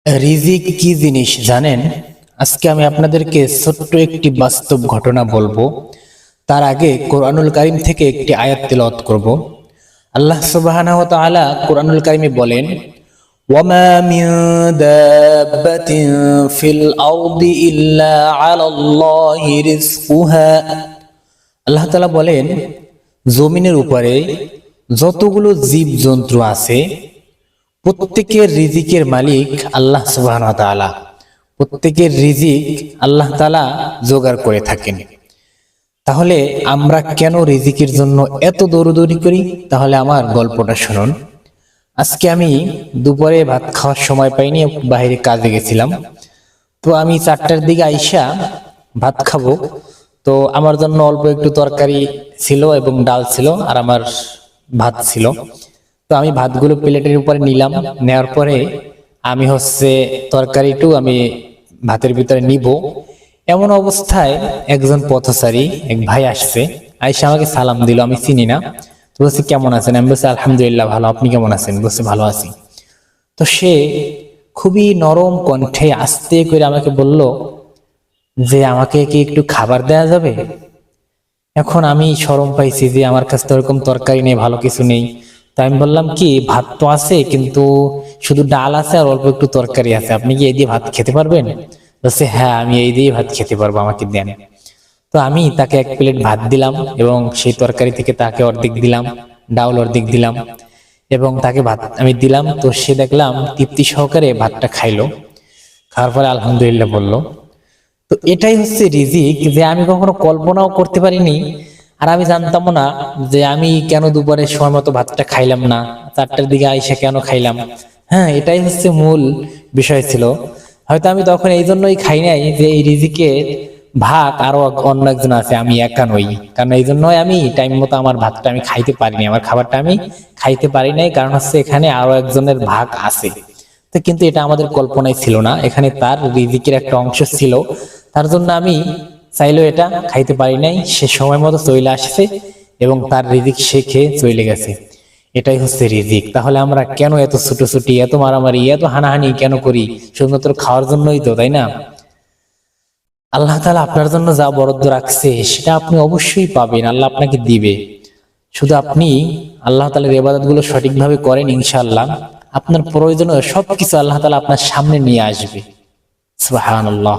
রিজিক কি জিনিস জানেন? আজকে আমি আপনাদেরকে ছোট্ট একটি বাস্তব ঘটনা বলবো। তার আগে কোরআনুল কারীম থেকে একটি আয়াত তিলাওয়াত করব। আল্লাহ সুবহানাহু ওয়া তাআলা কোরআনুল কারীমে বলেন, ওয়ামা মিন দাব্বাতিন ফিল আরদি ইল্লা আলাল্লাহি রিজকুহা। আল্লাহ তাআলা বলেন, জমিনের উপরে যতগুলো জীবজন্তু আছে প্রত্যেকের রিজিকের মালিক আল্লাহ সুবহানাহু ওয়া তাআলা। প্রত্যেকের রিজিক আল্লাহ তাআলা জোগাড় করে থাকেন। তাহলে আমরা কেন রিজিকের জন্য এত দৌড়দৌড়ি করি? তাহলে আমার গল্পটা শুনুন। আজকে আমি দুপুরে ভাত খাওয়ার সময় পাইনি, বাইরে কাজে গেছিলাম। তো আমি 4টার দিকে আইসা ভাত খাবো। তো আমার জন্য অল্প একটু তরকারি ছিল এবং ডাল ছিল, আর আমার ভাত ছিল। তো আমি ভাতগুলো প্লেটের উপরে নিলাম। নেওয়ার পরে আমি তরকারিটু আমি ভাতের ভিতরে নিব। এমন অবস্থায় একজন পথচারী এক ভাই আসছে, আইসা আমাকে সালাম দিল। আমি চিনি না। তো বলছি, কেমন আছেন? আমি বলছি, আলহামদুলিল্লাহ ভালো, আপনি কেমন আছেন? বলছে, ভালো আছি। তো সে খুবই নরম কণ্ঠে আস্তে করে আমাকে বলল যে, আমাকে কি একটু খাবার দেয়া যাবে? এখন আমি শরম পাইছি যে আমার কাছে তো ওরকম তরকারি নেই, ভালো কিছু নেই। তাই আমি বললাম, কি ভাত তো আছে, কিন্তু শুধু ডাল আছে আর অল্প একটু তরকারি আছে, আপনি কি এই দিয়ে ভাত খেতে পারবেন? বলছে, হ্যাঁ আমি এই দিয়ে ভাত খেতে পারবো, আমাকে দেন। তো আমি তাকে 1 প্লেট ভাত দিলাম এবং সেই তরকারি থেকে তাকে অর্ধেক দিলাম, ডাউল অর্ধেক দিলাম এবং তাকে ভাত আমি দিলাম। তো সে দেখলাম তৃপ্তি সহকারে ভাতটা খাইলো। খাওয়ার পরে আলহামদুলিল্লাহ বলল। তো এটাই হচ্ছে রিজিক, যে আমি কখনো কল্পনাও করতে পারিনি। আর আমি জানতামও না যে আমি কেন দুপুরে সময় মতো ভাতটা খাইলাম না, 4টার দিকে আইসা কেন খাইলাম। হ্যাঁ, এটাই হচ্ছে মূল বিষয় ছিল। হয়তো আমি তখন এই জন্যই খাই নাই যে এই রিজিকের ভাগ আরো অন্য একজন আছে, আমি একা নই। কারণ এই জন্যই আমি টাইম মতো আমার ভাতটা আমি খাইতে পারিনি, আমার খাবারটা আমি খাইতে পারি নাই, কারণ এখানে আরো একজনের ভাগ আছে। তো কিন্তু এটা আমাদের কল্পনায় ছিল না, এখানে তার রিজিকের একটা অংশ ছিল। তার জন্য আমি চাইলেও এটা খাইতে পারি নাই। সে সময় মতো চলে আসছে এবং তার রিজিক সে খেয়ে চলে গেছে। এটাই হচ্ছে রিজিক। তাহলে আমরা কেন এত ছুটোছুটি, এত মারামারি, এত হানাহানি কেন করি? শুধুমাত্র খাওয়ার জন্যই তো, তাই না? আল্লাহ তাআলা আপনার জন্য যা বরাদ্দ রাখছে সেটা আপনি অবশ্যই পাবেন, আল্লাহ আপনাকে দিবে। শুধু আপনি আল্লাহ তাআলার ইবাদত গুলো সঠিকভাবে করেন, ইনশাআল্লাহ আপনার প্রয়োজনীয় সবকিছু আল্লাহ তাআলা আপনার সামনে নিয়ে আসবে। সুবহানাল্লাহ।